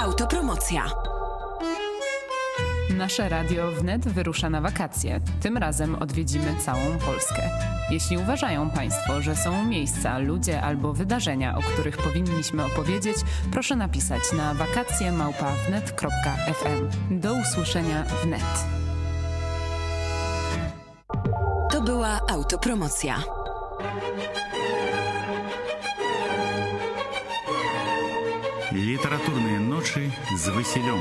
Autopromocja. Nasze radio wnet wyrusza na wakacje. Tym razem odwiedzimy całą Polskę. Jeśli uważają Państwo, że są miejsca, ludzie albo wydarzenia, o których powinniśmy opowiedzieć, proszę napisać na wakacje@wnet.fm. Do usłyszenia wnet. To była autopromocja. Литературные ночи с Василем.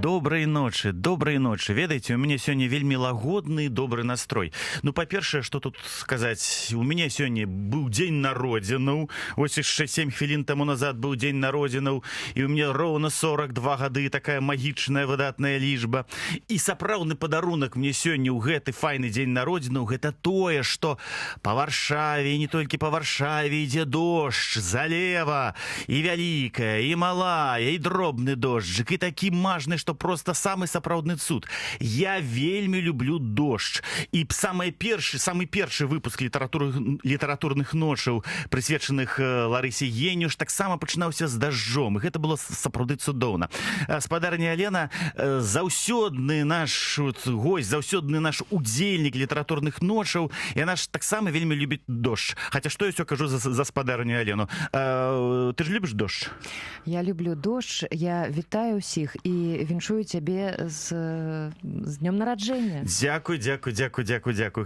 Доброй ночи. Ведаеце, у меня сегодня вельмі лагодны добрый настрой. Ну, па-першае, што тут сказаць, у меня сегодня был дзень народзінаў. Вось яшчэ 7 хвілін таму назад был дзень народзінаў, і у меня роўна 42 гады, такая магічная выдатная лічба. І сапраўдны падарунак мне сёння ў гэты файны дзень народзінаў гэта тое, што па Варшаве, і не толькі па Варшаве ідзе дождж, залева, і вялікая, і малая, і дробны дожджик, і такі мажны, што просто самый сапраўдны цуд. Я вельмі люблю дождж. І самый першы выпуск літаратурных ночаў, прысвечаных Ларысе Єнюш, таксама пачынаўся з дажджом. І гэта было сапраўды цудоўна. Спадарня Алена, заўсёдны наш госць, заўсёдны наш удзельнік літаратурных ночаў, яна ж таксама вельмі любіць дождж. Хаця што я ўсё кажу за спадарню Алену. Ты ж любіш дождж? Я люблю дождж, я вітаю ўсіх і віншую цябе з днём нараджэння. Дзякуй.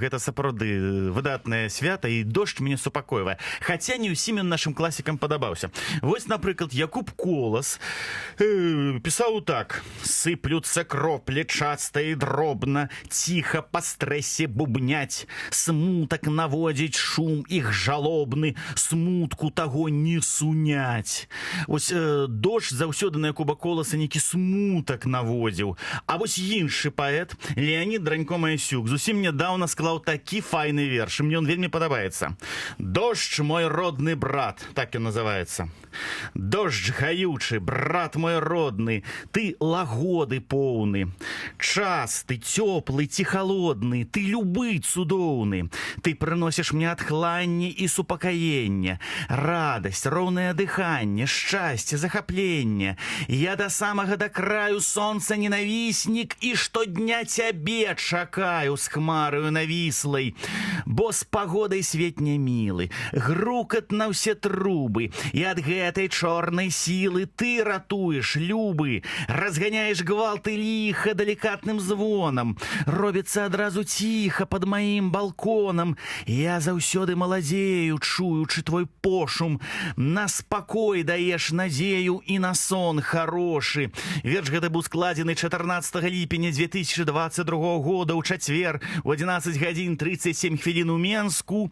Гэта сапраўды выдатнае свята, і дождж мяне супакойвае. Хаця не ўсім ён нашым класікам падабаўся. Вось, напрыклад, Якуб Колас пісаў так: «Сыплюцца кроплі часта і дробна, ціха па стрэсе бубняць, смутак наводзіць шум іх жалобны, смутку таго не суняць». Вось дождж заўсёды на Якуба Коласа нейкі смутак наводзіў. А вось іншы паэт, Леонід Дранько-Маясюк, зусім нядаўна склаў такі файны верш. Мне ён вельмі падабаецца. «Дождж, мой родны брат», так ён называецца. «Дождж гаючы, брат мой родны, ты лагоды поўны. Час, ты цёплы ці халодны, ты любы цудоўны. Ты прыносіш мне адхланне і супакаенне, радасць, роўнае дыханне, шчасце, захапленне. Я да самага да краю сонца ненавіснік і штодня цябе чакаю з хмарою навіслай. Бо з пагодай свет нямілы, грукат на ўсе трубы, і ад гэтай чорнай сілы ты ратуеш, любы, разганяеш гвалт і ліха далікатным звонам. Робіцца адразу ціха пад маім балконам. Я заўсёды маладзею, чуючы твой пошум. На спакой даеш надзею і на сон харошы». Верш гэта быў складзены 14 ліпеня 2022 года ў чацвер у 11 гадзін 37 хвілін у Менску.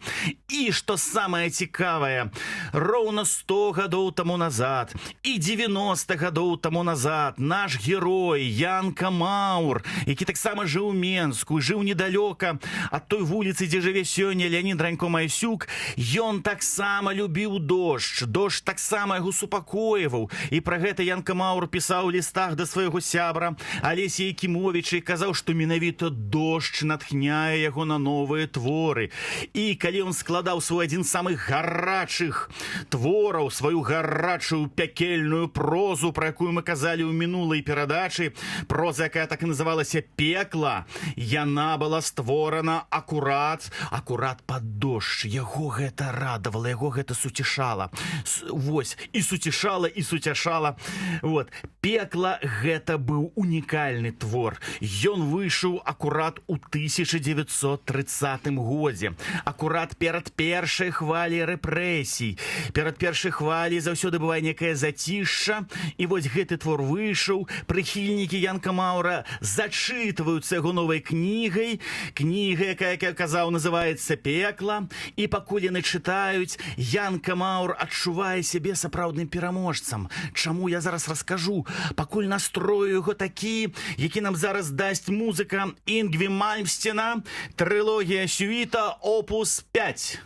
І, што самае цікавае, роўна 100 гадоў таму назад і 90 гадоў таму назад наш герой Янка Маур, які таксама жыў у Менску, жыў недалёка ад той вуліцы, дзе жыве сёння Леонід Дранько-Маясюк, ён таксама любіў дождж. Дождж таксама яго супакойваў. І пра гэта Янка Маур пісаў у лістах да свайго сябра Алесі Якімовіча і казаў, што менавіта дождж натхняе яго на новыя творы. І калі ён складаў свой адзін з самых гарачых твораў, сваю гарачую пякельную прозу, пра якую мы казалі ў мінулай перадачы, проза, якая так і называлася «Пекла», яна была створана акурат пад дождж. Яго гэта радавала, яго гэта суцішала. Вось, і суцішала, і суцяшала. Вот. «Пекла» гэта быў унікальны твор. Ён выйшаў акурат у 1930 годзе. Акурат перад першай хваляй рэпрэсій. Перад першай хваляй заўсёды бывае некае зацішша. І вось гэты твор выйшаў. Прыхільнікі Янка Маура зачытваюцца яго новай кнігай. Кніга, якая, як я казаў, называецца «Пекла». І пакуль яны чытаюць, Янка Маур адчувае сябе сапраўдным пераможцам. Чаму, я зараз раскажу. Пакуль настрою яго такі, які нам зараз дасць музыка Інгві Мальмсціна, трылогія сюіта опус 5.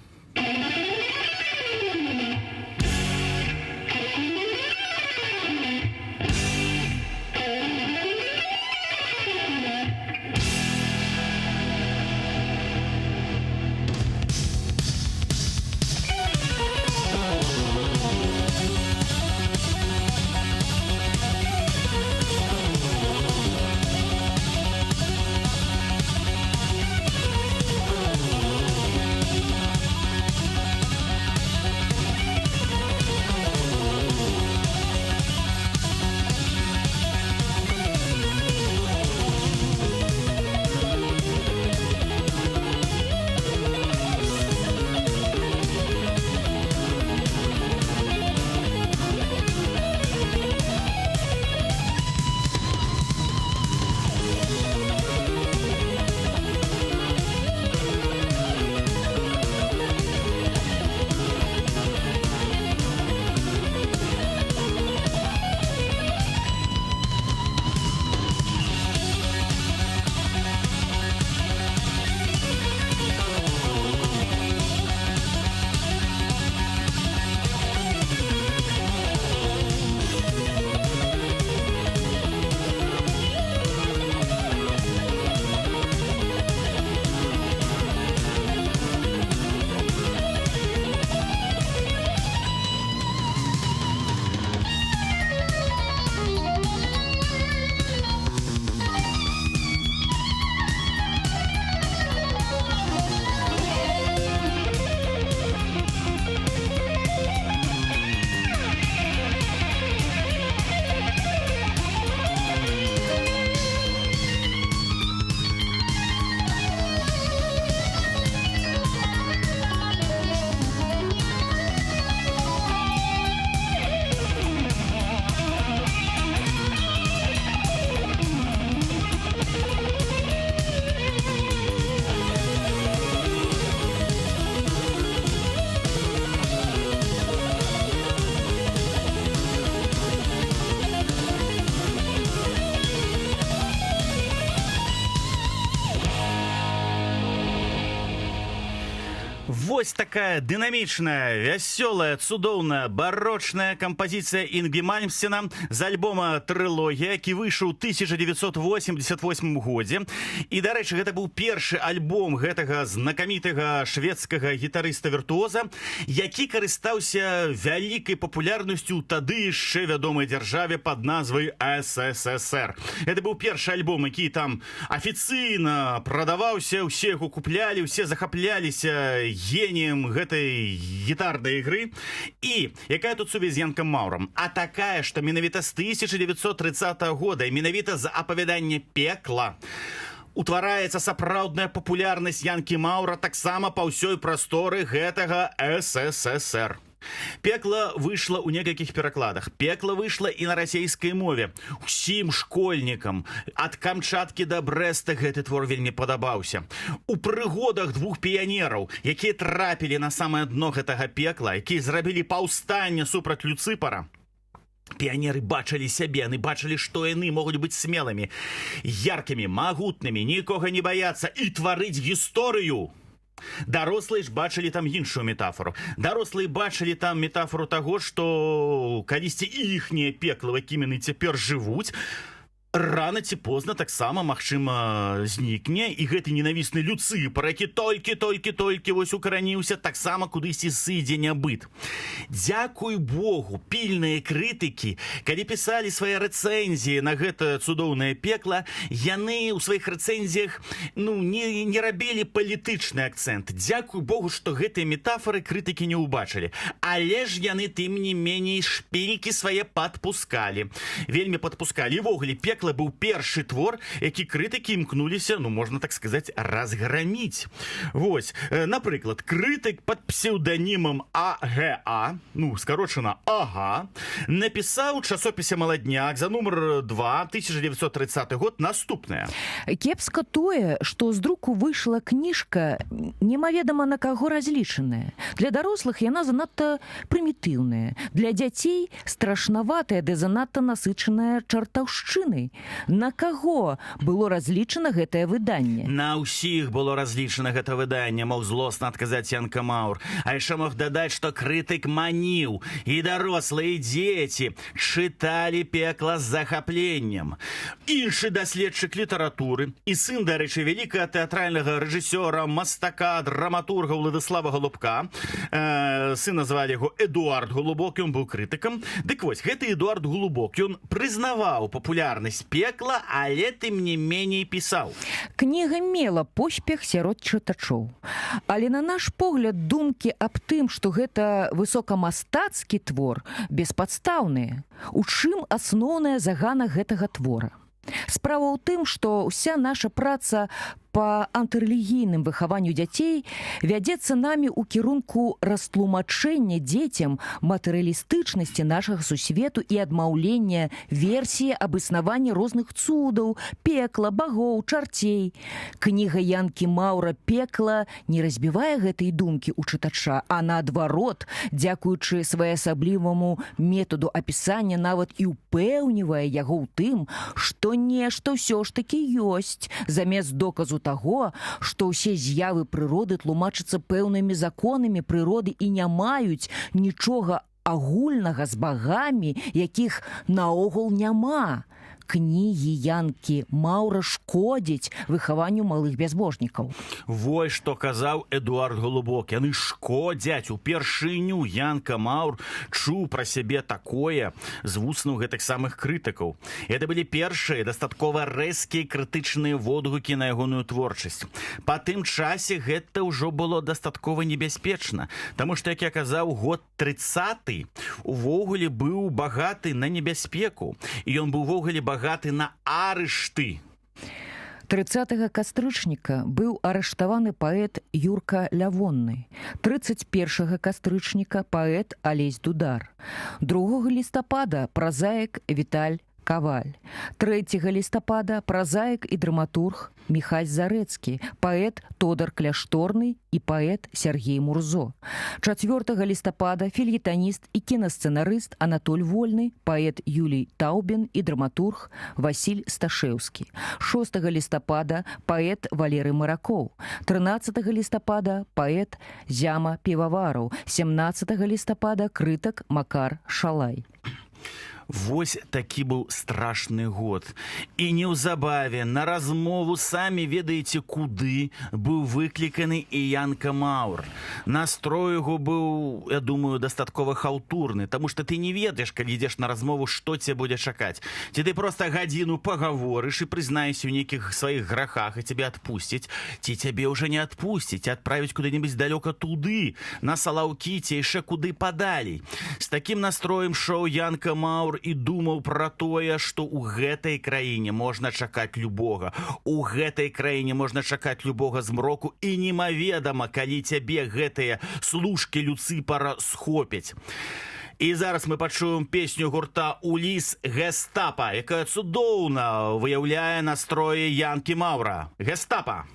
Вось такая дынамічная, вясёлая, цудоўная, барочная кампазіцыя Інгві Мальмстэна з альбома «Трылогія», які выйшаў у 1988 годзе. І, дарэчы, гэта быў першы альбом гэтага знакамітага шведскага гітарыста-віртуоза, які карыстаўся вялікай папулярнасцю ў тады яшчэ вядомай дзяржаве пад назвай СССР. Гэта быў першы альбом, які там афіцыйна прадаваўся, усе яго куплялі, усе захапляліся гением гэтай гітарнай ігры. І якая тут сувязь з Янкам Маурам? А такая, што менавіта з 1930 года, менавіта з апавядання «Пекла» утвараецца сапраўдная папулярнасць Янкі Маура таксама па ўсёй прасторы гэтага СССР. «Пекла» выйшла ў некалькіх перакладах. «Пекла» выйшла і на расійскай мове. Усім школьнікам ад Камчаткі да Брэста гэты твор вельмі падабаўся. У прыгодах двух піянераў, якія трапілі на самае дно гэтага пекла, якія зрабілі паўстанне супраць Люцыпара, піянеры бачылі сябе, яны бачылі, што яны могуць быць смелымі, яркімі, магутнымі, нікога не баяцца і тварыць гісторыю. Дарослыя ж бачылі там іншую метафору. Дарослыя бачылі там метафору таго, што калісьці іхнія пеклы, якімі яны цяпер жывуць, рана ці позна таксама, магчыма, знікне, і гэты ненавісны Люцыпар, які толькі вось укараніўся, таксама кудысьці сыдзе нябыт. Дзякуй Богу, пільныя крытыкі, калі пісалі свае рэцэнзіі на гэта цудоўнае пекла, яны ў сваіх рэцэнзіях не рабілі палітычны акцэнт. Дзякуй Богу, што гэтыя метафоры крытыкі не ўбачылі. Але ж яны тым не меней шпількі свае падпускалі. Вельмі падпускалі. І ввогуле, пекла быў першы твор, які крытыкі імкнуліся, можна так сказаць, разграміць. Вось, напрыклад, крытык пад псеўданімам АГА, скарочана АГА, напісаў у часопісе «Маладняк» за нумар 2, 1930 год наступнае. Кепска тое, што з друку выйшла кніжка, немаведама на каго разлічаная. Для дарослых яна занадта прымітыўная, для дзяцей страшнаватая ды занадта насычаная чартаўшчынай. На каго было разлічана гэтае выданне? На ўсіх было разлічана гэта выданне, мог злосна адказаць Янка Маур. А яшчэ мог дадаць, што крытык маніў, і дарослыя, і дзеці чыталі «Пекла» з захапленнем. Іншы даследчык літаратуры і сын, дарэчы, вялікага тэатральнага рэжысёра, мастака, драматурга Уладыслава Голубка, сына звалі яго Эдуард Голубок, ён быў крытыкам. Дык вось, гэты Эдуард Голубок, ён прызнаваў папулярнасць «Пекла», але тым не меней пісаў. Кніга мела поспех сярод чытачоў. Але на наш погляд думкі аб тым, што гэта высокамастацкі твор, беспадстаўныя. У чым асноўная загана гэтага твора? Справа ў тым, што ўся наша праца па антырэлігійным выхаванню дзяцей вядзецца намі ў кірунку растлумачэння дзецям матэрыялістычнасці нашага сусвету і адмаўлення версіі аб існаванні розных цудаў, пекла, багоў, чарцей. Кніга Янкі Маура «Пекла» не разбівае гэтай думкі ў чытача, а наадварот, дзякуючы своеасабліваму метаду апісання, нават і ўпэўнівае яго ў тым, што нешта ўсё ж такі ёсць, замест доказу таго, што ўсе з'явы прыроды тлумачацца пэўнымі законамі прыроды і не маюць нічога агульнага з багамі, якіх наогул няма. Кнігі Янкі Маура шкодзяць выхаванню малых бязбожнікаў. Вось што казаў Эдуард Голубок. Яны шкодзяць. Упершыню Янка Маур чуў пра сябе такое з вуснаў гэтых самых крытыкаў. Гэта былі першыя дастаткова рэзкія крытычныя водгукі на ягоную творчасць. Па тым часе гэта ўжо было дастаткова небяспечна, таму што, як я казаў, год 30-й увогуле быў багаты на небяспеку, і ён быў увогуле багаты на арышты. 30 кастрычніка быў арыштаваны паэт Юрка Лявонны. 31 кастрычніка паэт Алесь Дудар. 2 лістапада празаік Віталь Каваль. 3 лістапада празаік і драматург Міхась Зарэцкі, паэт Тодар Кляшторны і паэт Сергей Мурзо. 4 лістапада фельетаніст і кінасцэнарыст Анатоль Вольны, паэт Юлій Таубін і драматург Васіль Сташэўскі. 6 лістапада паэт Валерый Маракоў. 13 лістапада паэт Зяма Півавараў. 17 лістапада крытак Макар Шалай. Вось такі быў страшны год. І неўзабаве на размову самі ведаеце куды быў выкліканы і Янка Маур. Настрой яго быў, я думаю, дастаткова халтурны, таму што ты не ведаеш, калі ідзеш на размову, што цябе будзе чакаць. Ці ты проста гадзіну пагаворыш і прызнаешся ў нейкіх сваіх грахах і цябе адпусцяць, ці цябе ўжо не адпусцяць, адправіць куды-небудзь далёка туды, на Салаўкі ці яшчэ куды падалей. З такім настроем шоў Янка Маур і думаў пра тое, што ў гэтай краіне можна чакаць любога. У гэтай краіне можна чакаць любога змроку і немаведама, калі цябе гэтыя служкі Люцыпара схопяць. І зараз мы пачуем песню гурта «Уліс Гестапа», якая цудоўна выяўляе настроі Янкі Маура. Гестапа!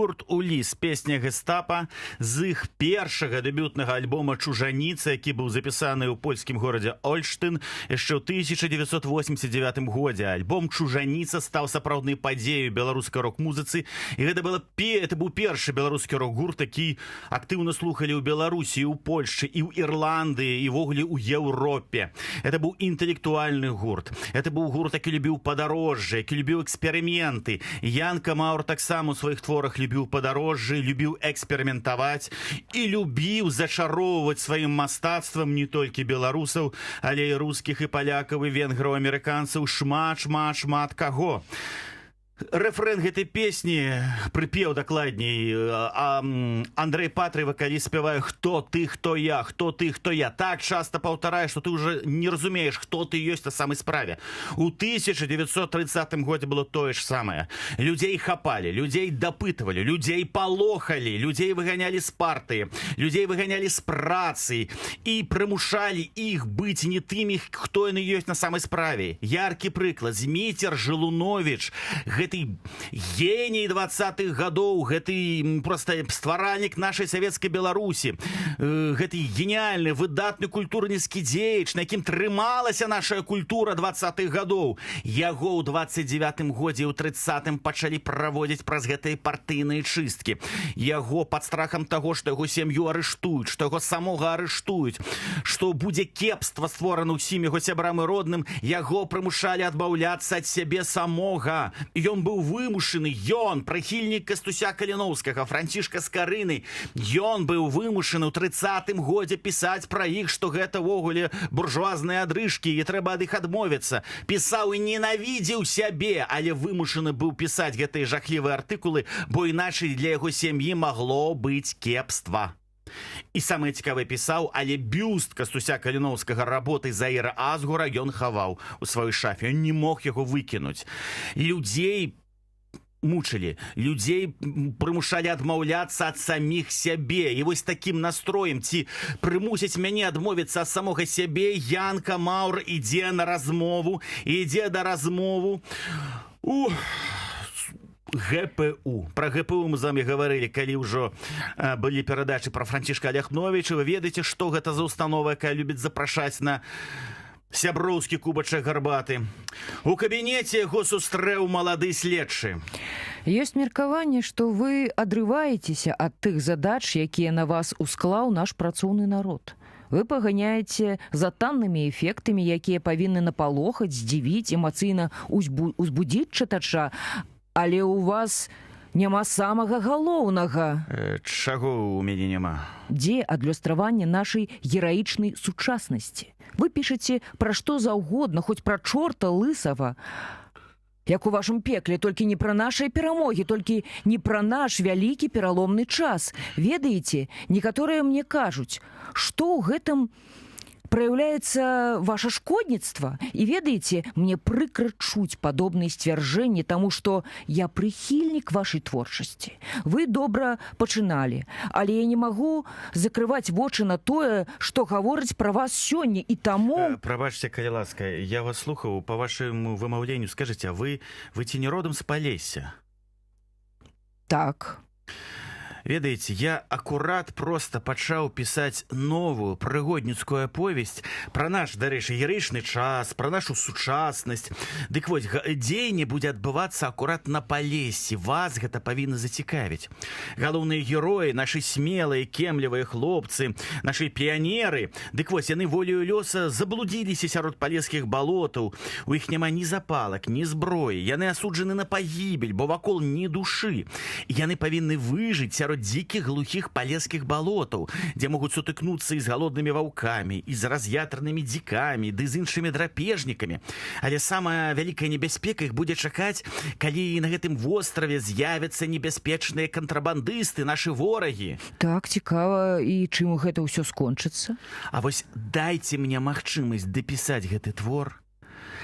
Гурт «Уліс», песня «Гестапа» з іх першага дэбютнага альбома «Чужаніца», які быў запісаны ў польскім горадзе Ольштын яшчэ ў 1989 годзе. Альбом «Чужаніца» стаў сапраўднай падзеяй беларускай рок-музыцы, і гэта быў першы беларускі рок-гурт, які актыўна слухалі ў Беларусі, у Польшчы, і ў Ірландыі, і ввогуле ў Еўропе. Это быў інтэлектуальны гурт. Это быў гурт, які любіў падарожжы, які любіў эксперыменты. Янка Маур таксама у сваіх творах любіў падарожжы, любіў эксперыментаваць і любіў зачароўваць сваім мастацтвам не толькі беларусаў, але і рускіх, і палякаў, і венграў, амерыканцаў, шмат каго. Рэфрэн гэтай песні, прыпеў дакладней, Андрэй Патрый, вакаліст, спявае «Хто ты, хто я, хто ты, хто я». Так часто паўтарае, што ты ўжо не разумееш, хто ты ёсць на самай справе. У 1930 годзе было тое ж самае. Людзей хапалі, людзей дапытвалі, людзей палохалі, людзей выганялі з партыі, людзей выганялі з працы і прымушалі іх быць не тымі, хто яны ёсць на самай справе. Яркі прыклад. Зміцер Жылуновіч, гэты геній 20-х гадоў, гэты проста стваральнік нашай савецкай Беларусі, гэты геніяльны, выдатны культурніцкі дзеяч, на якім трымалася наша культура 20-х гадоў. Яго ў 29-м годзе і ў 30-м пачалі праводзіць праз гэтыя партыйныя чысткі. Яго пад страхам таго, што яго сям'ю арыштуюць, што яго самога арыштуюць, што будзе кепства створана ўсім яго сябрам і родным, яго прымушалі адмаўляцца ад сябе самога. Ён быў вымушаны, ён, прыхільнік Кастуся Каліноўскага, Францішка Скарыны, ён быў вымушаны ў 30-м годзе пісаць пра іх, што гэта ввогуле буржуазныя адрыжкі і трэба ад іх адмовіцца. Пісаў і ненавідзеў сябе, але вымушаны быў пісаць гэтыя жахлівыя артыкулы, бо іначай для яго сям'і магло быць кепства. І самае цікавае пісаў, але бюст Кастуся Каліноўскага работы Заіра Азгура ён хаваў у сваёй шафе, ён не мог яго выкінуць. Людзей мучылі, людзей прымушалі адмаўляцца ад саміх сябе. І вось такім настроем, ці прымусіць мяне адмовіцца ад самога сябе, Янка Маур ідзе на размову, ідзе да размову у ГПУ. Про ГПУ мы з вами гаварылі, калі ўжо былі перадачы про Францішка Ляхновіча. Вы ведаеце, што гэта за установа, якая любіць запрашаць на сяброўскі кубачак гарбаты. У кабінеце яго сустрэў малады следчы. Ёсць меркаванне, што вы адрываецеся ад тых задач, якія на вас усклаў наш працоўны народ. Вы паганяеце за таннымі эфектамі, якія павінны напалохаць, здзівіць, эмацыйна узбудзіць чытача, але ў вас няма самага галоўнага. Чаго ў мяне няма? Дзе адлюстраванне нашай гераічнай сучаснасці? Вы пішаце пра што заўгодна, хоць пра чорта лысава, як у вашым пекле, толькі не пра нашыя перамогі, толькі не пра наш вялікі пераломны час. Ведаеце, некаторыя мне кажуць, што ў гэтым праяўляецца ваша шкодніцтва. І ведаеце, мне прыкра чуць падобныя сцвярджэнні, таму што я прыхільнік вашай творчасці. Вы добра пачыналі, але я не магу закрываць вочы на тое, што гаворыць пра вас сёння, і таму... Прабачце, калі ласка, я вас слухаў, па вашаму вымаўленню скажыце, а вы ці не родам з Палесся? Так. Ведаеце, я акурат проста пачаў пісаць новую прыгодніцкую аповесць пра наш, дарэчы, гераічны час, пра нашу сучаснасць. Дык вось, дзеянне будзе адбывацца акурат на Палессі. Вас гэта павінна зацікавіць. Галоўныя героі, нашы смелыя, кемлівыя хлопцы, нашы піянеры, дык вось, яны волею лёса заблудзіліся сярод палескіх балотаў. У іх няма ні запалак, ні зброі. Яны асуджаны на пагібель, бо вакол ні душы. Яны павінны выжыць сярод дзікіх глухіх палескіх балотаў, дзе могуць сутыкнуцца і з галоднымі ваўкамі, і з раз'ятранымі дзікамі, ды з іншымі драпежнікамі. Але самая вялікая небяспека іх будзе чакаць, калі на гэтым востраве з'явяцца небяспечныя кантрабандысты, нашы ворагі. Так, цікава, і чым гэта ўсё скончыцца? А вось дайце мне магчымасць дапісаць гэты твор,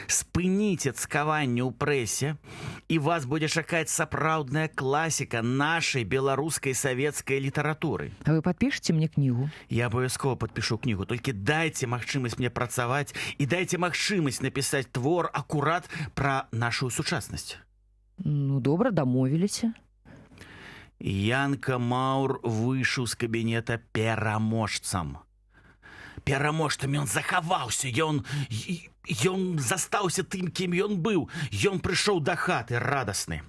спыніце цкаванне ў прэсе, і вас будзе чакаць сапраўдная класіка нашай беларускай савецкай літаратуры. А вы падпішыце мне кнігу? Я абавязкова падпішу кнігу, толькі дайце магчымасць мне працаваць і дайце магчымасць напісаць твор акурат пра нашу сучаснасць. Ну, добра, дамовіліся. Янка Маур выйшаў з кабінета пераможцам. Пераможцам ён захаваўся, ён застаўся тым, кім ён быў. Ён прыйшоў да хаты радасны.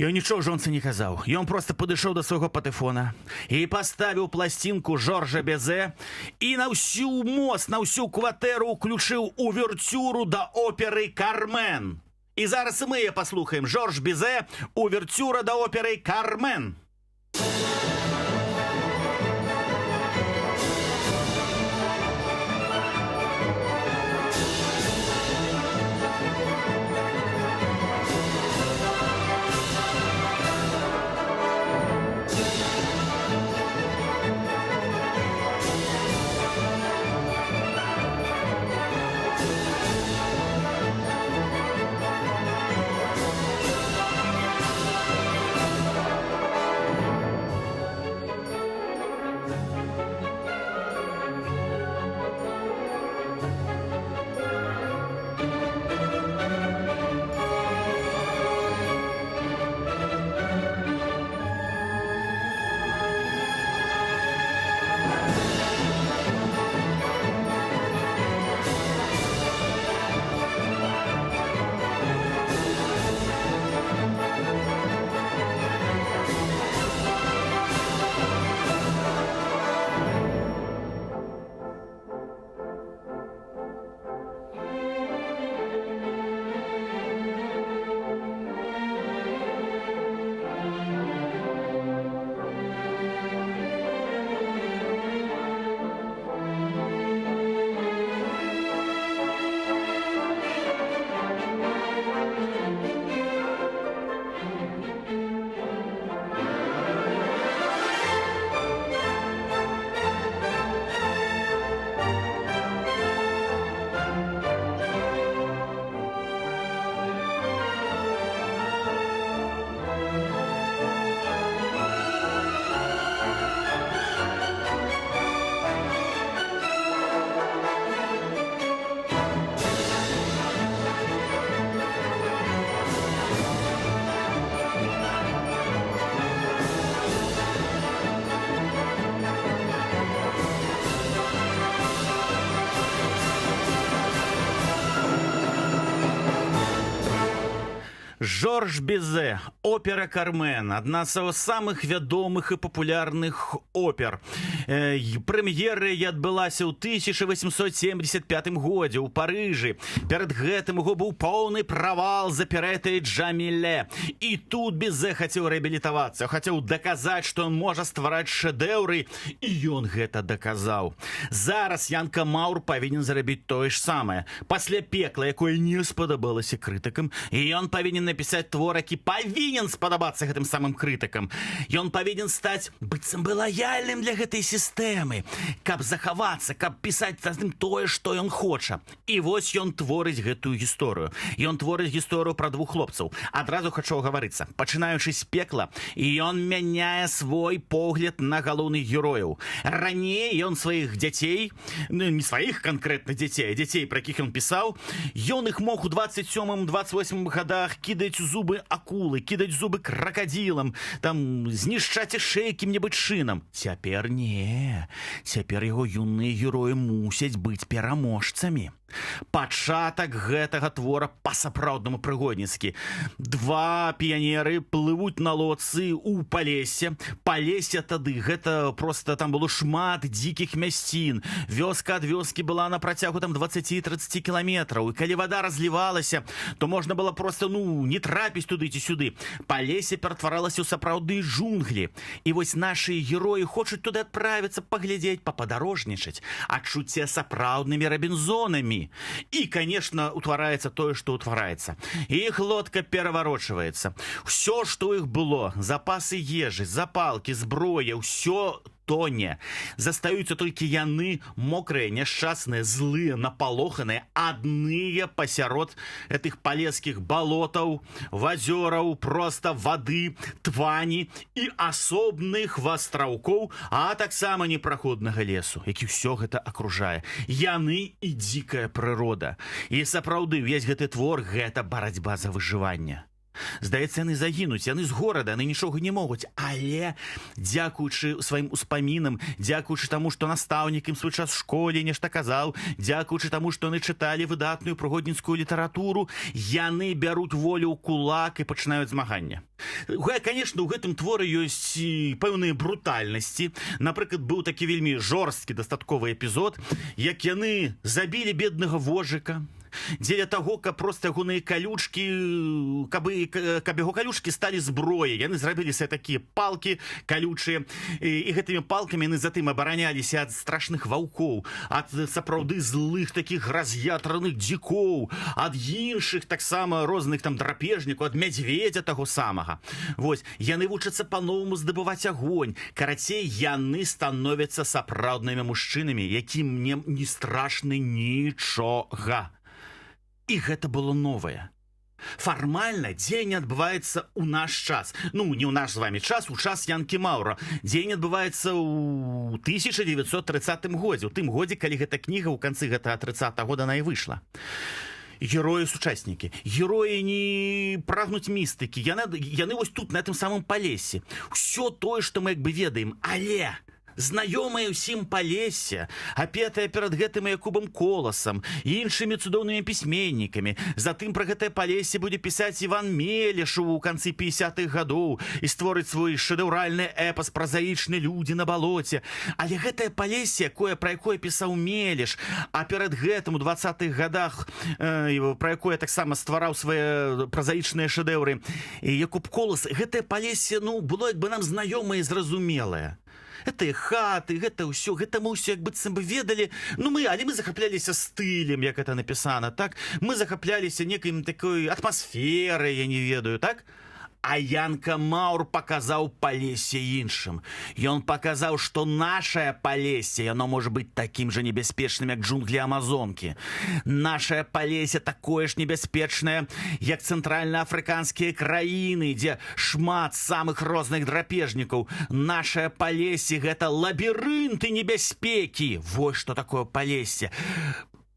Ён нічого жонцы не казаў. Ён проста падышоў да свайго патэфона і паставіў пласцінку Жоржа Безе і на ўсю моц, на ўсю кватэру ўключыў увертюру да оперы «Кармен». І зараз і мы паслухаем. Жорж Безе, увертюра да оперы «Кармен». Жорж Безе, опера «Кармен», одна з самых вядомых і папулярных опер. Прэм'ера адбылася ў 1875 годзе ў Парыжы. Перад гэтым яго быў поўны правал з аперэтай «Джаміле». І тут Безе хацеў рэабілітавацца, хацеў даказаць, што ён можа ствараць шэдэўры, і ён гэта даказаў. Зараз Янка Маур павінен зрабіць тое ж самае. Пасля пекла, якое не спадабалася крытыкам, і ён павінен напісаць твор, які павінен спадабацца гэтым самым крытыкам. Ён павінен стаць быццам бы лаяльным для гэтай сістэмы, каб захавацца, каб пісаць тое, што ён хоча. І вось ён творыць гэтую гісторыю. Ён творыць гісторыю пра двух хлопцаў. Адразу хачу гаварыцца. Пачынаючы з пекла, і ён мяняе свой погляд на галоўных герояў. Раней ён сваіх дзяцей, не сваіх канкрэтных дзяцей, а дзяцей, пра якіх ён пісаў, ён іх мог у 27-28 годах кідаць зубы акулы, кідаць зубы кракадзілам, там знішчаць шеі якім-небудзь чынам. Цяпер не. Цяпер яго юныя героі мусяць быць пераможцамі. Пачатак гэтага твора па-сапраўднаму прыгодніцкі. Два піянеры плывуць на лодцы ў Палесе. Палесе тады гэта проста там было шмат дзікіх мясцін. Вёска ад вёскі была на працягу там 20-30 кіламетраў. І калі вада разлівалася, то можна было проста не трапіць туды ці сюды. Палесе ператваралася ў сапраўдныя джунглі. І вось нашы героі хочуць туды адправіцца, паглядзець, пападарожнічаць, адчуць сапраўднымі рабінзонамі. І, конечно, утвараецца тое, што утвараецца. Іх лодка пераварочваецца. Усё, што ў іх было, запасы ежы, запалкі, зброя, усё тоне. Застаюцца толькі яны, мокрыя, няшчасныя, злыя, напалоханыя, адныя пасярод гэтых палескіх балотаў, вазёраў, проста вады, твані і асобных астраўкоў, а таксама непраходнага лесу, які ўсё гэта акружае. Яны і дзікая прырода. І сапраўды, увесь гэты твор — гэта барацьба за выжыванне. Здаецца, яны загінуць, яны з горада, яны нічога не могуць. Але, дзякуючы сваім успамінам, дзякуючы таму, што настаўнік ім свой час в школе нешта казаў, дзякуючы таму, што яны чыталі выдатную прыгодніцкую літаратуру, яны бяруць волю ў кулак і пачынаюць змаганне. Конечно, у гэтым творы ёсць пэўныя брутальнасці. Напрыклад, быў такі вельмі жорсткі дастатковы эпізод, як яны забілі беднага вожыка, дзеля таго, каб проста ягоныя калючкі, каб яго калючкі сталі зброяй. Яны зрабілі сабе такія палкі калючыя, і гэтымі палкамі яны затым абараняліся ад страшных ваўкоў, ад сапраўды злых такіх раз'ятраных дзікоў, ад іншых таксама розных там драпежнікаў, ад мядзведзя таго самага. Вось, яны вучацца па-новаму здабываць агонь. Карацей, яны становяцца сапраўднымі мужчынамі, якім не страшны нічога. І гэта было новае. Фармальна дзеянне адбываецца ў наш час. Ну, не ў наш з вамі час, у час Янкі Маўра. Дзеянне адбываецца ў 1930 годзе, у тым годзе, калі гэта кніга ў канцы гэтага 30-го года она і выйшла. Героі-сучаснікі. Героі не прагнуць містыкі. Яны вось тут, на гэтым самым Палесе. Усё тое, што мы як бы ведаем, але знаёмае ўсім Палесе, апетае перад гэтым Якубам Коласам і іншымі цудоўнымі пісьменнікамі. Затым пра гэтае Палесе будзе пісаць Іван Мелеш у канцы 50-х гадоў і створыць свой шэдэўральны эпас «Празаічны людзі на балоце». Але гэтае Палесе, пра якое пісаў Мелеш, а перад гэтым у 20-х гадах, пра якое таксама ствараў свае празаічныя шэдэўры Якуб Колас, гэтае Палесе, было як бы нам знаёмае і зразумелае. Гэтыя хаты, гэта ўсё, гэта мы ўсё як быццам бы ведалі, але мы захапляліся стылем, як гэта напісана, так? Мы захапляліся некай такой атмасферай, я не ведаю, так? А Янка Маўр паказаў Палесе іншым. Ён паказаў, што нашае Палесе, яно можа быць такім жа небяспечным, як джунглі Амазонкі. Нашае Палесе такое ж небяспечнае, як цэнтральна-афрыканскія краіны, дзе шмат самых розных драпежнікаў. Нашае Палесе — гэта лабірынты небяспекі. Вось што такое Палесе.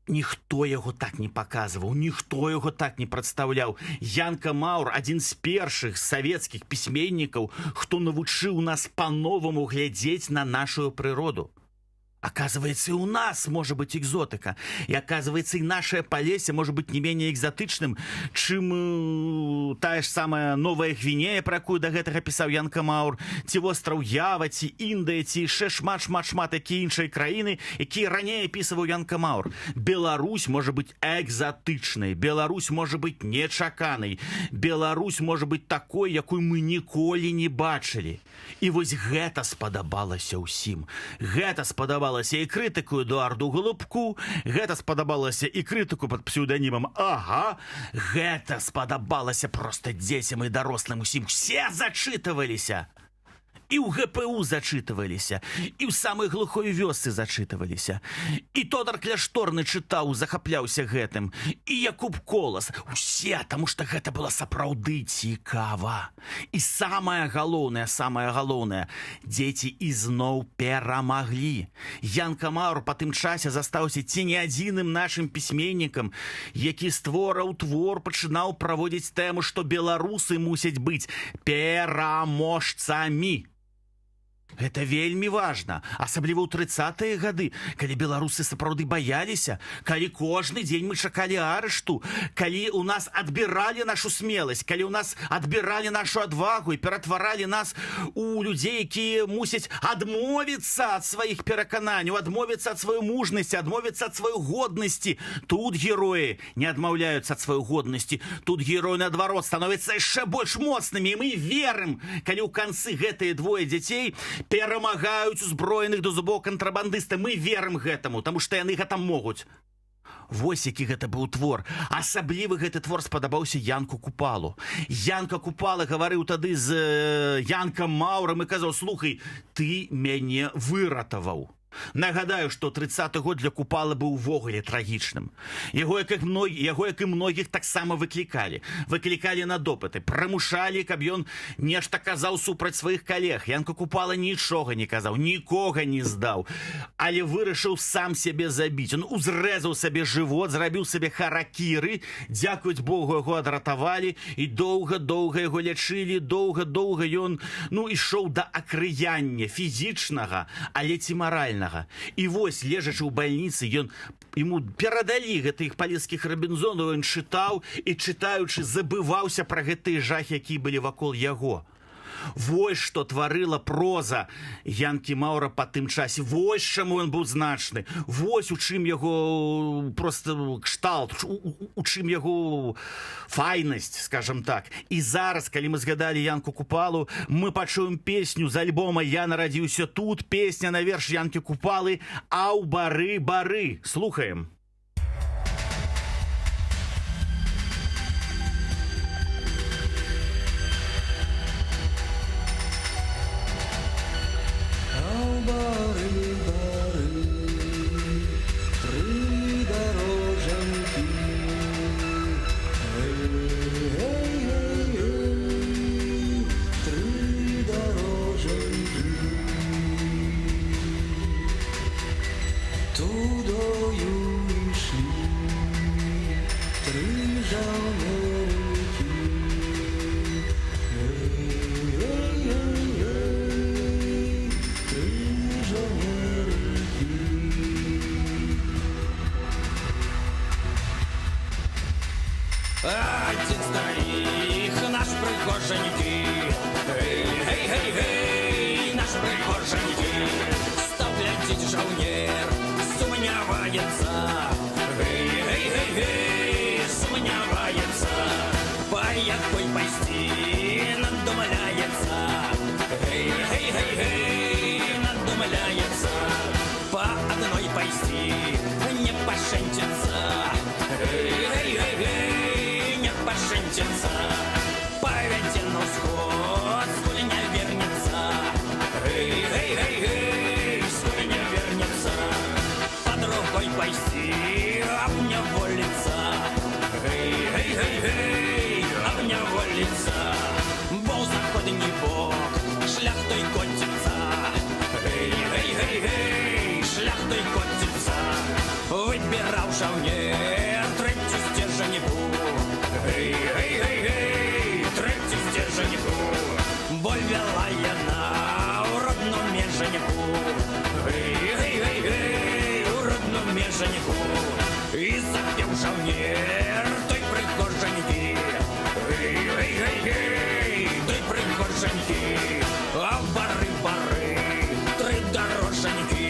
Ніхто яго так не паказваў, ніхто яго так не прадстаўляў. Янка Маўр — адзін з першых савецкіх пісьменнікаў, хто навучыў нас па-новаму глядзець на нашу прыроду. Оказывается, и у нас может быть экзотика. И оказывается, и наше Полесье может быть не менее экзотичным, чем та ж самая Новая Гвинея, про якую до гэтага пісаў Янка Маўр, ці востраў Ява, ці Індыя, ці яшчэ шмат такія іншыя краіны, якія раней апісваў Янка Маўр. Беларусь может быть экзотычнай, Беларусь может быть нечаканай, Беларусь может быть такой, якую мы ніколі не бачылі. І вось гэта спадабалася ўсім. Гэта спадабалася і крытыку Эдуарду Голубку, гэта спадабалася і крытыку пад псеўданімам Ага, гэта спадабалася проста дзецям і дарослым усім. Все зачытываліся. І ў ГПУ зачытываліся, і ў самай глухой вёсцы зачытываліся. І Тодар Кляшторны чытаў, захапляўся гэтым, і Якуб Колас. Усе, таму што гэта было сапраўды цікава. І самае галоўнае, дзеці ізноў перамаглі. Янка Маўр па тым часе застаўся ці не адзіным нашым пісьменнікам, які створаў твор, пачынаў праводзіць тэму, што беларусы мусяць быць пераможцамі. Гэта вельмі важна, асабліва ў 30-е гады, калі беларусы сапраўды баяліся, калі кожны дзень мы чакалі арышту, калі ў нас адбіралі нашу смеласць, калі ў нас адбіралі нашу адвагу і ператваралі нас у людзей, якія мусяць адмовіцца ад сваіх перакананняў, адмовіцца ад сваёй мужнасці, адмовіцца ад сваёй годнасці. Тут героі не адмаўляюцца ад сваёй годнасці, тут героі, наадварот, становяцца яшчэ больш моцнымі, і мы верым, калі ў канцы гэтыя двое дзяцей перамагаюць узброеных до зубоў кантрабандыста. Мы верым гэтаму, таму што яны гэта могуць. Вось які гэта быў твор. Асаблівы гэты твор спадабаўся Янку Купалу. Янка Купала гаварыў тады з Янкам Маўрам і казаў: слухай, ты мяне выратаваў. Нагадаю, што 30-й год для Купалы быў увогуле трагічным. Яго, як і многіх, таксама выклікалі. Выклікалі на допыты, прымушалі, каб ён нешта казаў супраць сваіх калег. Янка Купала нічога не казаў, нікога не здаў, але вырашыў сам сябе забіць. Ён узрэзаў сабе жывот, зрабіў сабе харакіры, дзякуюць Богу, яго адратавалі, і доўга-доўга яго лячылі, доўга-доўга ён ішоў да акрыяння фізічнага, але ці маральнага. І вось, лежачы ў бальніцы, ему перадалі гэтых палескіх рабінзонаў, ён чытаў і, чытаючы, забываўся пра гэтыя жахі, якія былі вакол яго. Вось што тварыла проза Янкі Маўра па тым часе. Вось чаму ён быў значны. Вось у чым яго просто кшталт, у чым яго файнасць, скажам так. І зараз, калі мы згадалі Янку Купалу, мы пачуем песню з альбома «Я нарадзіўся тут», песня на верш Янкі Купалы «Ау, бары, бары». Слухаем. Один старик, наш прихоженький, гей, наш прихоженький, стал глядеть жаунер, сумнявается, гей, сумнявается, по якой пойти надумляется, гей, надумляется, по одной пойти не пошентится, гей, пошентится, по вятину сход, сколь не вернется, гей, сколь не вернется, по другой пойти обневолится, гей, обневолится, бог заходний бог, шляхтой котится, гей, шляхтой котится, выбирал жаунер третью стерженьку. Третью стерженьку, боль вела я на уродном меженьку, уродном меженьку, и запел жаунер той прихоженьки, той прихоженьки, а бары, три дороженьки,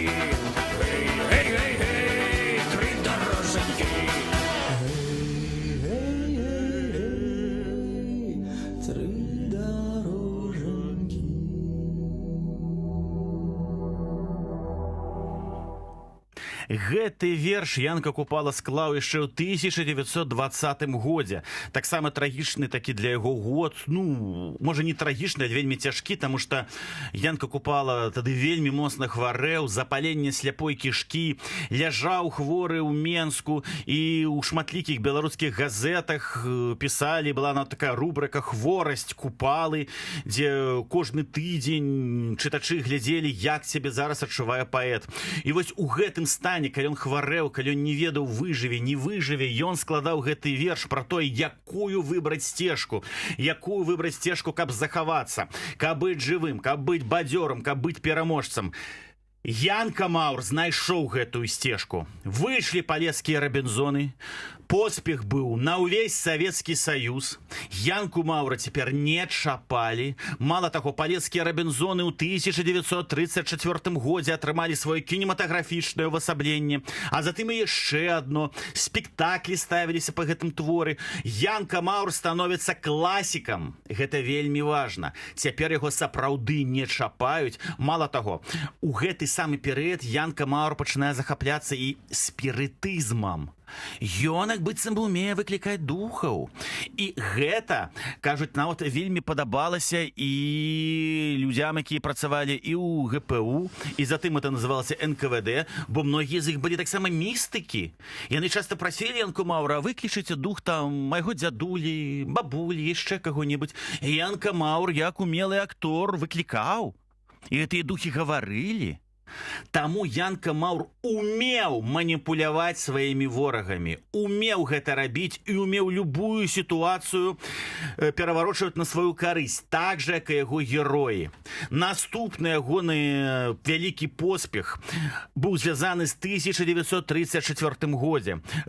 три дороженьки. Гэты верш Янка Купала склаў яшчэ ў 1920 годзе. Таксама трагічны такі для яго год. Можа, не трагічны, але вельмі цяжкі, таму што Янка Купала тады вельмі моцна хварэў, запаленне сляпой кішкі, ляжаў хворы ў Менску, і ў шматлікіх беларускіх газетах пісалі, была такая рубрика «Хворасць Купалы», дзе кожны тыдзень чытачы глядзелі, як сябе зараз адчувае паэт. І вось у гэтым стане, калі ён хварэў, калі ён не ведаў, выжыве, не выжыве, ён складаў гэты верш пра тое, якую выбраць сцежку, каб захавацца, каб быць жывым, каб быць бадзёрым, каб быць пераможцам. Янка Маўр знайшоў гэтую сцежку. Выйшлі палескія рабінзоны, поспех быў на ўвесь Савецкі Саюз. Янку Маўра цяпер не чапалі. Мала таго, палескія рабінзоны ў 1934 годзе атрымалі сваё кінематаграфічнае ўвасабленне, а затым і яшчэ адно. Спектаклі ставіліся па гэтым творы. Янка Маўр становіцца класікам. Гэта вельмі важна. Цяпер яго сапраўды не чапаюць. Мала таго, у гэты самы перыяд Янка Маур пачынае захапляцца і спірытызмам. Ён, як быццам бы, умее выклікаць духаў. І гэта, кажуць, нават вельмі падабалася і людзям, якія працавалі і ў ГПУ, і затым это называлася НКВД, бо многія з іх былі таксама містыкі. Яны часта прасілі Янку Маура: выключыце дух там майго дзядулі, бабулі, яшчэ каго-небудзь. Янка Маур, як умелы актор, выклікаў. І гэтыя духі гаварылі. Таму Янка Маур умеў маніпуляваць сваімі ворагамі, умеў гэта рабіць і умеў любую сітуацыю пераварочваць на сваю карысць, так жа, як і яго героі. Наступны ягоны вялікі поспех быў звязаны з 1934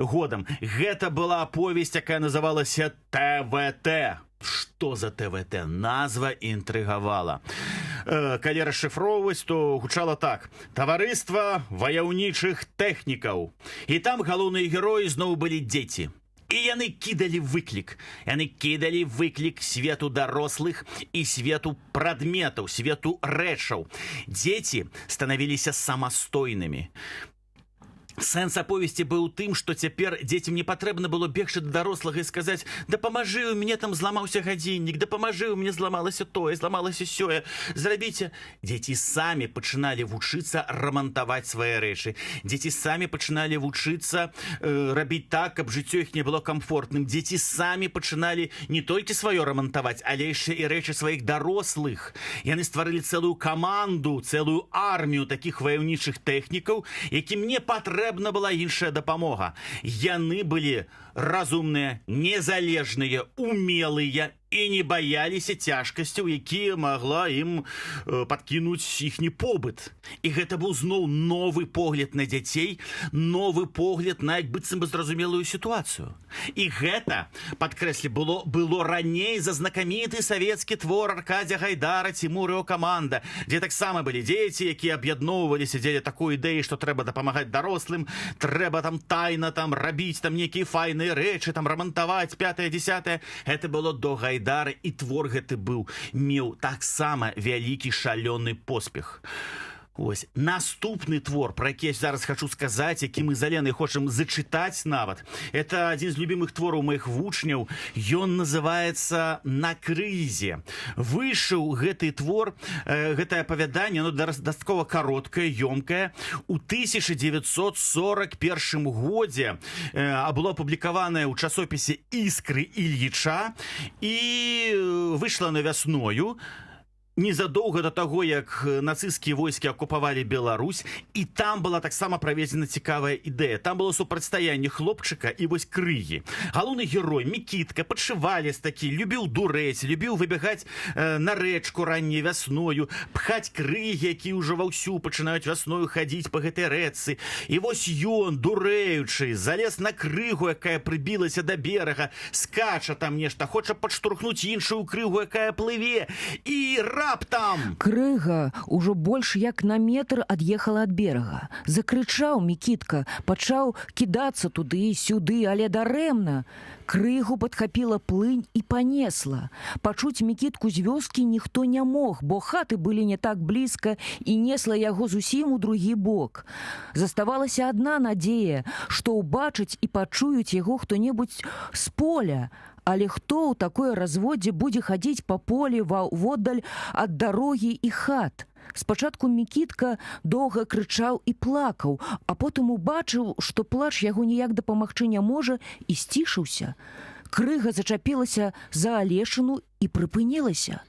годам. Гэта была аповесць, якая называлася ТВТ. Што за ТВТ? Назва інтрыгавала. Калі расшыфроўваць, то гучала так: таварыства ваяўнічых тэхнікаў. І там галоўныя героі зноў былі дзеці. І яны кідалі выклік. Яны кідалі выклік свету дарослых і свету прадметаў, свету рэчаў. Дзеці станавіліся самастойнымі. Сэнс аповесці быў у тым, што цяпер дзецям не патрэбна было бегчы да дарослага і сказаць: дапамажы, у мяне там зламаўся гадзіннік, дапамажы, у мяне зламалася тое, зламалася сёе, зрабіце. Дзеці самі пачыналі вучыцца рамантаваць свае рэчы. Дзеці самі пачыналі вучыцца рабіць так, каб жыццё іх не было камфортным. Дзеці самі пачыналі не толькі сваё рамантаваць, але яшчэ і рэчы сваіх дарослых. Яны стварылі цэлую каманду, цэлую армію такіх ваяўнічых тэхнікаў, якім не патрэбна была іншая дапамога. Яны былі разумныя, незалежныя, умелыя і не баяліся цяжкасцяў, якія магла ім падкінуць іхні побыт. І гэта быў зноў новы погляд на дзяцей, новы погляд на, як быццам бы, зразумелую сітуацыю. І гэта, падкрэслі, было раней за знакаміты савецкі твор Аркадзя Гайдара «Цімур і яго каманда», дзе таксама былі дзеці, якія аб'ядноўваліся дзеля такой ідэі, што трэба дапамагаць дарослым, трэба там тайна там рабіць там нейкія файныя рэчы, там рамантаваць 5-10. Гэта было до Гайдара, і твор гэты меў таксама вялікі шалёны поспех. Ось наступны твор, про які я зараз хочу сказаць, які мы з Аленай хочам зачытаць нават. Это адзін з любімых твораў маіх вучняў. Ён называецца «На крызе». Выйшаў гэты твор, гэтае апавяданне, оно дастаткова кароткае, ёмкае. У 1941 годзе было апублікаванае ў часопісе «Іскры Ільіча» і выйшла на вясною, незадоўга да таго, як нацысцкія войскі акупавалі Беларусь, і там была таксама праведзена цікавая ідэя. Там было супрацьстаянне хлопчыка і вось крыгі. Галоўны герой Мікітка, падшывалец такі, любіў дурэць, любіў выбегаць на рэчку ранняй вясною, пхаць крыгі, якія ўжо ваўсю пачынаюць вясною хадзіць па гэтай рэчцы. І вось ён, дурэючы, залез на крыгу, якая прыбілася да берага, скача там нешта, хоча падштурхнуць іншую крыгу, якая плыве, і раптам крыга ўжо больш як на метр ад'ехала ад берага. Закрычаў Мікітка, пачаў кідацца туды і сюды, але дарэмна. Крыгу падхапіла плынь і панесла. Пачуць Мікітку з вёскі ніхто не мог, бо хаты былі не так блізка і несла яго зусім у другі бок. Заставалася адна надзея, што ўбачыць і пачуюць яго хто-небудзь з поля. Але хто ў такое разводдзе будзе хадзіць па полі воддаль ад дарогі і хат? Спачатку Мікітка доўга крычаў і плакаў, а потым убачыў, што плач яго ніяк дапамагчы не можа, і сцішыўся. Крыга зачапілася за алешыну і прыпынілася.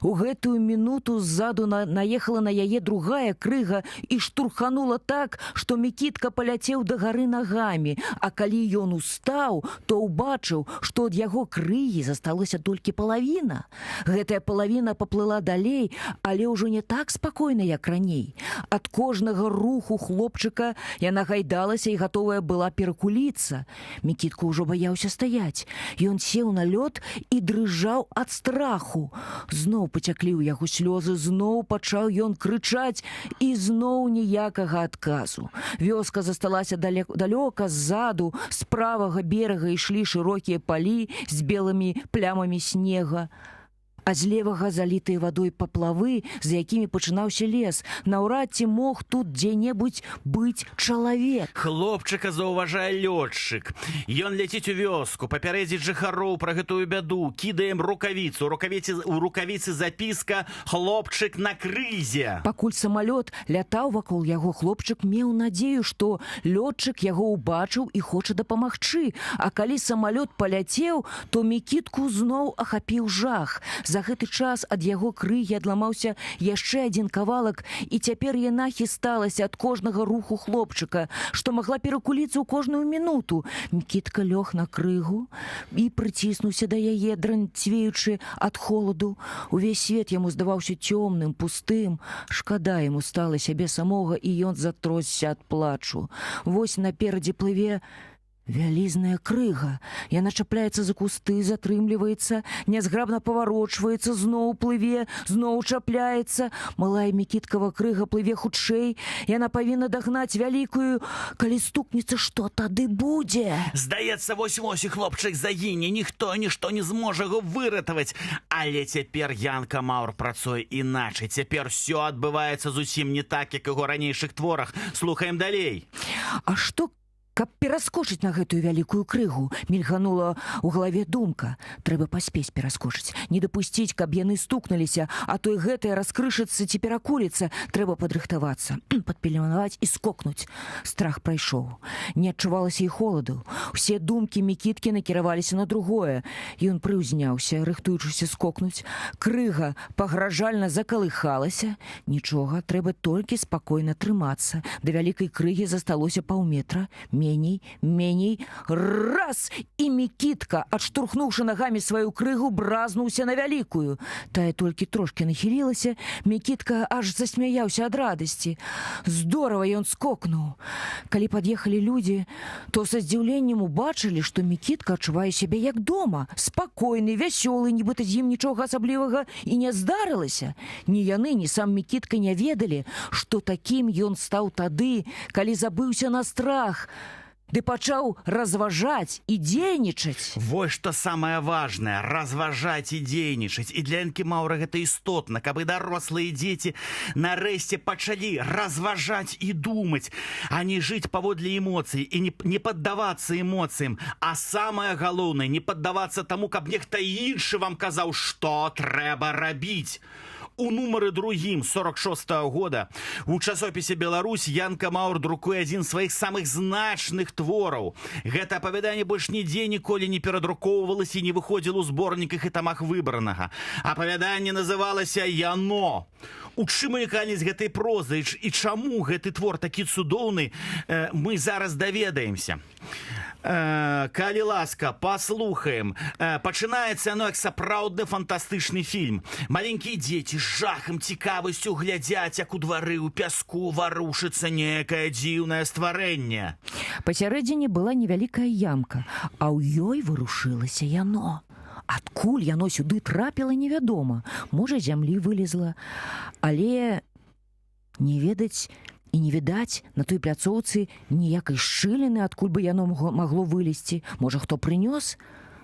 У гэтую мінуту ззаду наехала на яе другая крыга і штурханула так, што Мікітка паляцеў да гары нагамі, а калі ён устаў, то ўбачыў, што ад яго крыгі засталася толькі палавіна. Гэтая палавіна паплыла далей, але ўжо не так спакойна, як раней. Ад кожнага руху хлопчыка яна гайдалася і гатовая была перакуліцца. Мікітка ўжо баяўся стаяць. Ён сеў на лёд і дрыжаў ад страху. Зноў пацяклі ў яго слёзы, зноў пачаў ён крычаць, і зноў ніякага адказу. Вёска засталася далёка ззаду, з правага берага ішлі шырокія палі з белымі плямамі снега. А з левага залітыя вадой паплавы, з якімі пачынаўся лес. Наўрад ці мог тут дзе-небудзь быць чалавек. Хлопчыка заўважае лётчык. Ён ляціць у вёску, папярэдзіць жыхароў пра гэтую бяду, кідаем рукавіцу. У рукавіцы запіска «Хлопчык на крызе». Пакуль самалёт лятаў вакол яго, хлопчык меў надзею, што лётчык яго ўбачыў і хоча дапамагчы. А калі самалёт паляцеў, то Мікітку зноў ахапіў жах. За гэты час ад яго крыгі адламаўся яшчэ адзін кавалак, і цяпер яна хісталася ад кожнага руху хлопчыка, што магла перакуліцца ў кожную мінуту. Мікітка лёг на крыгу і прыціснуўся да яе, дранцвеючы ад холаду. Увесь свет яму здаваўся цёмным, пустым. Шкада яму стала сябе самога, і ён затросся ад плачу. Вось наперадзе плыве вялізная крыга. Яна чапляецца за кусты, затрымліваецца, нязграбна паварочваецца, зноў плыве, зноў чапляецца. Малая Мікіткава крыга плыве хутчэй. Яна павінна дагнаць вялікую. Калі стукнецца, што тады будзе? Здаецца, вось-вось і хлопчык загіне, ніхто нішто не зможа яго выратаваць. Але цяпер Янка Маўр працуе іначай. Цяпер усё адбываецца зусім не так, як у яго ранейшых творах. Слухаем далей. А што, каб пераскочыць на гэтую вялікую крыгу? Мільганула ў галаве думка. Трэба паспець пераскочыць, не дапусціць, каб яны стукнуліся, а то і гэтае раскрышыцца ці перакуліцца. Трэба падрыхтавацца, падпільнаваць і скокнуць. Страх прайшоў. Не адчувалася і холаду. Усе думкі Мікіткі накіраваліся на другое. Ён прыўзняўся, рыхтуючыся скокнуць. Крыга пагражальна закалыхалася. Нічога, трэба толькі спакойна трымацца. Да вялікай крыгі засталося паўметра. Меней, раз! І Мікітка, адштурхнуўшы нагамі сваю крыгу, бразнуўся на вялікую. Тая толькі трошкі нахілілася. Мікітка аж засмяяўся ад радасці. Здорава ён скокнуў. Калі пад'ехалі людзі, то са здзіўленнем убачылі, што Мікітка адчувае сябе як дома. Спакойны, вясёлы, нібыта з ім нічога асаблівага і не здарылася. Ні яны, ні сам Мікітка не ведалі, што такім ён стаў тады, калі забыўся на страх, ды пачаў разважаць і дзейнічаць. Вось што самае важнае, разважаць і дзейнічаць. І для Янкі Маўра гэта істотна, каб і дарослыя дзеці нарэшце пачалі разважаць і думаць, а не жыць паводле эмоцый і не паддавацца эмоцыям. А самае галоўнае, не паддавацца таму, каб нехта іншы вам казаў, што трэба рабіць. У нумары другім 46-го года у часопісе «Беларусь» Янка Маўр друкуе адзін з сваіх самых значных твораў. Гэта апавяданне больш нідзе ніколі не перадрукоўвалася і не выходзіла ў зборніках і тамах выбранага. Апавяданне называлася «Яно». У чым унікальнасць гэтай прозы і чаму гэты твор такі цудоўны, мы зараз даведаемся. Калі ласка, паслухаем. Пачынаецца яно як сапраўдны фантастычны фільм. Маленькія дзеці з жахам, цікавасцю глядзяць, як у двары ў пяску варушыцца некае дзіўнае стварэнне. Пасярэдзіне была невялікая ямка, а ў ёй варушылася яно. Адкуль яно сюды трапіла, невядома. Можа, зямлі вылезла. Але не ведаць і не відаць на той пляцоўцы ніякай шчыліны, адкуль бы яно магло вылезці. Можа, хто прынёс?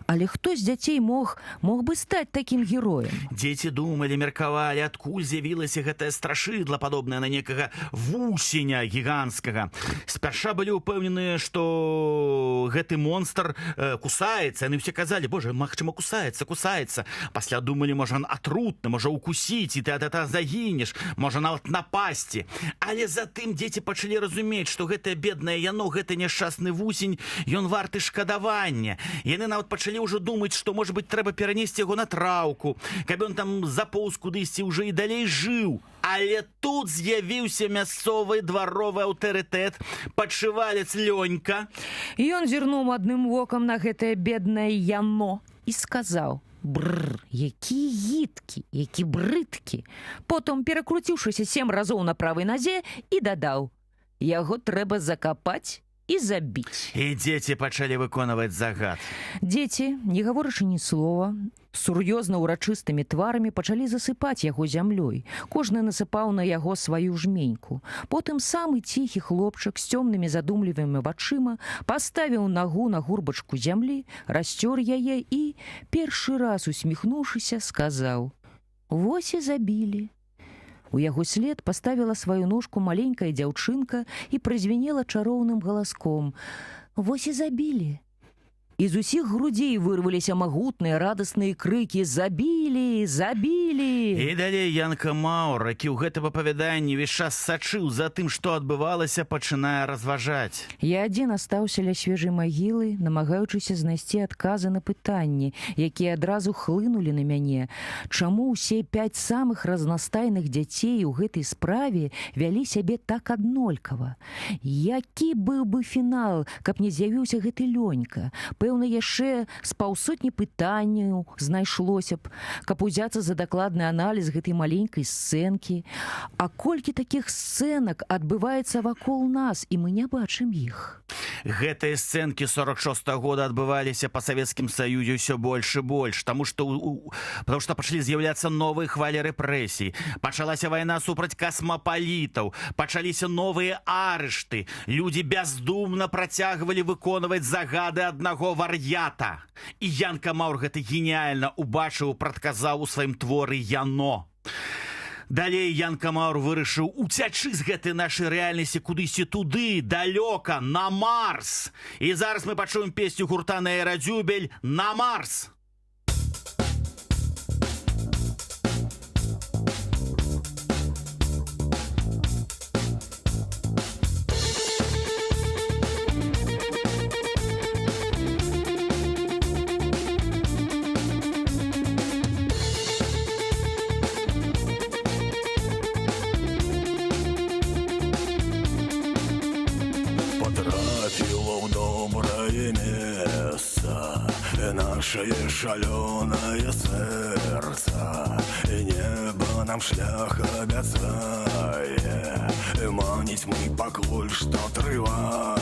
Але хто з дзяцей мог бы стаць такім героем? Дзеці думалі, меркавалі, адкуль з'явілася гэтае страшыдла, падобнае на некага вусеня гіганцкага. Спярша былі ўпэўненыя, што гэты монстр кусаецца. Яны ўсе казалі, божа, магчыма, кусаецца. Пасля думалі, можа, атрутны, можа, укусіць, і ты ад этого загінеш, можа, нават напасці. Але затым дзеці пачалі разумець, што гэтае беднае яно, гэты няшчасны вусень, ён варты шкадавання. Яны нават пачалі ўжо думаць, што, можа быць, трэба перанесці яго на траўку, каб ён там запоўз кудысьці ўжо і далей жыў. Але тут з'явіўся мясцовы дваровы аўтарытэт, падшывалец Лёнька. Ён зірнуў адным вокам на гэтае беднае яно і сказаў: «Бррр, які гідкі, які брыдкі». Потым, перакруціўшыся 7 разоў на правай назе, і дадаў: «Яго трэба закапаць і забіць. І дзеці пачалі выконваць загад. Дзеці, не гаворачы ні слова, сур'ёзна ўрачыстымі тварамі пачалі засыпаць яго зямлёй. Кожны насыпаў на яго сваю жменьку. Потым самы ціхі хлопчык з цёмнымі задумлівымі вачыма паставіў нагу на гурбачку зямлі, расцёр яе і, першы раз усміхнуўшыся, сказаў: «Вось і забілі». У яго след паставіла сваю ножку маленькая дзяўчынка і празвенела чароўным галаском: «Вось і забілі». І з усіх грудзей вырваліся магутныя радасныя крыкі: «Забілі! Забілі!» І далей Янка Маур, які ў гэтым апавяданні ўвесь час сачыў за тым, што адбывалася, пачынае разважаць. Я адзін астаўся ля свежай магілы, намагаючыся знайсці адказы на пытанні, якія адразу хлынулі на мяне. Чаму ўсе 5 самых разнастайных дзяцей у гэтай справе вялі сябе так аднолькава? Які быў бы фінал, каб не з'явіўся гэты Лёнька? Пэўна, яшчэ з паўсотні пытанняў знайшлося б, каб узяцца за дакладны аналіз гэтай маленькай сцэнкі. А колькі такіх сцэнак адбываецца вакол нас, і мы не бачым іх? Гэтыя сцэнкі 46-го года адбываліся па Савецкім Саюзе ўсё больш і больш, потому што пачалі з'яўляцца новыя хвалі рэпрэсій, пачалася вайна супраць касмапалітаў, пачаліся новыя арышты, людзі бяздумна працягвалі выконваць загады аднаго вар'ята. І Янка Маур гэта геніяльна убачыў, прадказаў у сваім творы «Яно». Далей Янка Маур вырашыў уцячы з гэтай нашай рэальнасці кудысьці туды, далёка, на Марс. І зараз мы пачуем песню гурта «Аэрадзюбель» «На Марс». Потрапило в доброе место наше шаленое сердце, и небо нам шлях обяцает, манить мы покуль что трываем.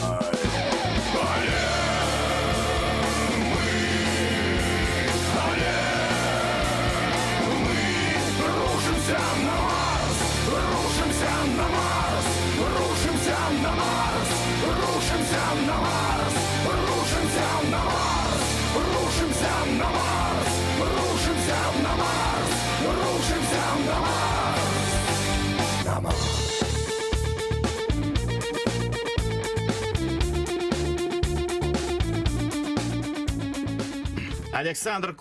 Рушимся на Марс, рушимся на Марс, рушимся на Марс, рушимся на Марс, рушимся на Марс, рушимся на Марс, рушимся на Марс, рушимся на Марс, на Марс. Александр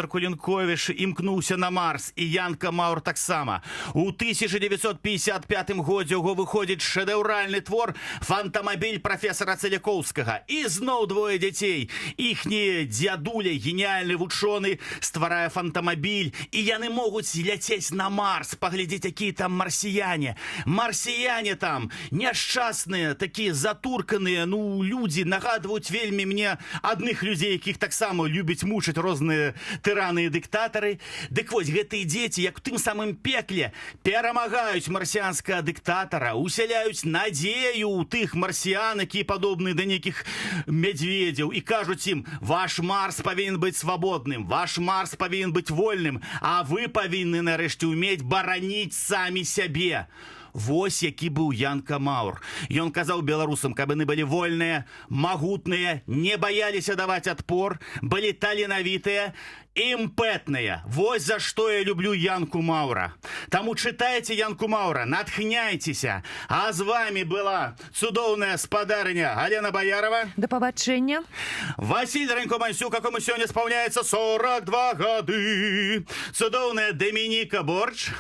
Кулінковіч імкнуўся на Марс, і Янка Маур таксама. У 1955 годзе яго выходзіць шэдэўральны твор «Фантамабіль» прафесара Целякоўскага. І зноў двое дзяцей. Іхні дзядуля, геніяльны вучоны, стварае фантамабіль, і яны могуць ляцець на Марс, паглядзець, якія там марсіяне. Марсіяне там няшчасныя, такія затурканыя, людзі, нагадваюць вельмі мне адных людзей, якіх таксама любяць мучыць розныя тыраны і дыктатары. Дык вось, гэтыя дзеці, як у тым самым пекле, перамагаюць марсіянскага дыктатара, усяляюць надзею ў тых марсіян, якія падобныя да нейкіх мядзведзяў, і кажуць ім: ваш Марс павінен быць свабодным, ваш Марс павінен быць вольным, а вы павінны нарэшце ўмець бараніць самі сябе. Вось які быў Янка Маур. Ён казаў беларусам, каб яны былі вольныя, магутныя, не баяліся даваць адпор, былі таленавітыя, імпэтныя. Вось за што я люблю Янку Маура. Таму чытайце Янку Маура, натхняйцеся. А з вами была цудоўная спадарыня Галена Баярова. Да пабачэння. Василь Ранько-Мансюк, якому сёння спаўняецца 42 гады. Цудоўная Дамініка Борч.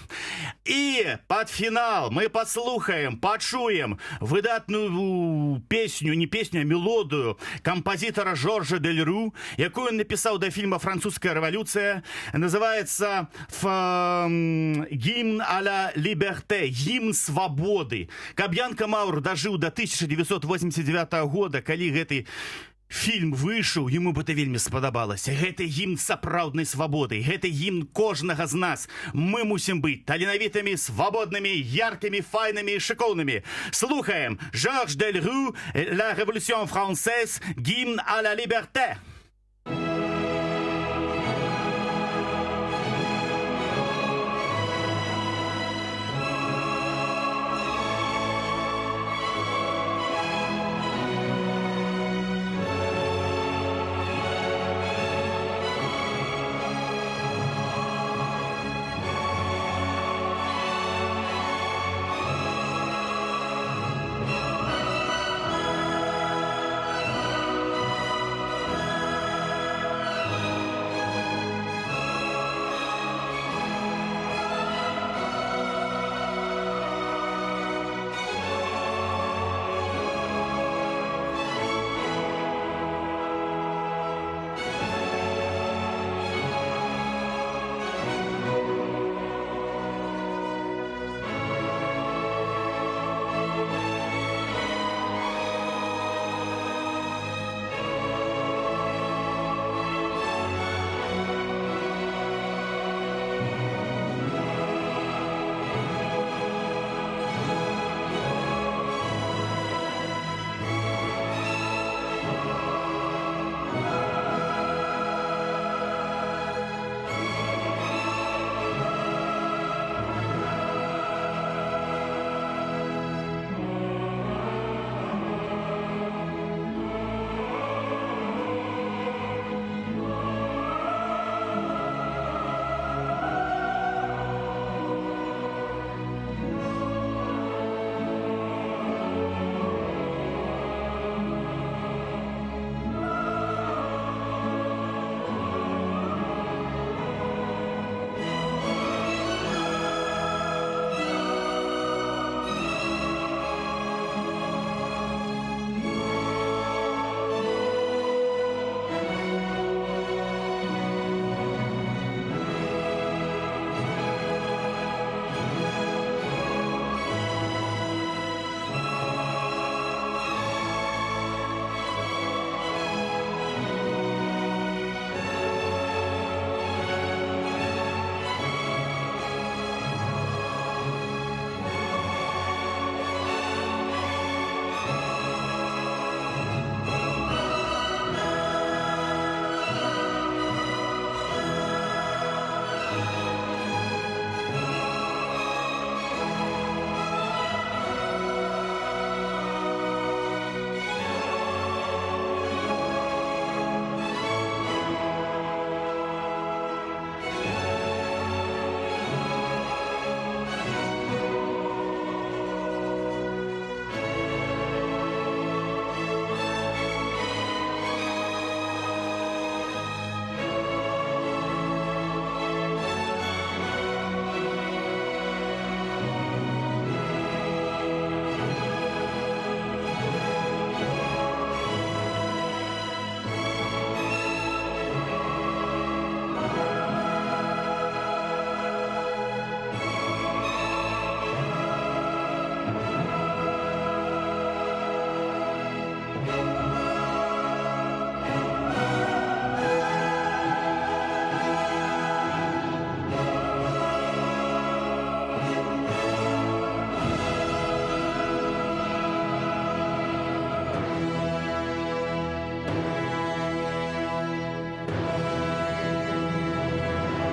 І пад фінал мы паслухаем, пачуем выдатную песню, не песню, а мелодыю кампазітара Жоржа Дель-Рю, якую он напісаў да фільма «Французская революция». Называется «Гимн а ла либерте», «Гимн свободы». Каб Янка Маур дажыў до 1989 года, калі гэты Фільм выйшаў, яму бы это вельмі спадабалася. Гэта гімн сапраўднай свабоды, гэта гімн кожнага з нас. Мы мусім быць таленавітымі, свабоднымі, яркімі, файнымі і шыкоўнымі. Слухаем Жорж Делрю, La Révolution française, гімн à la liberté.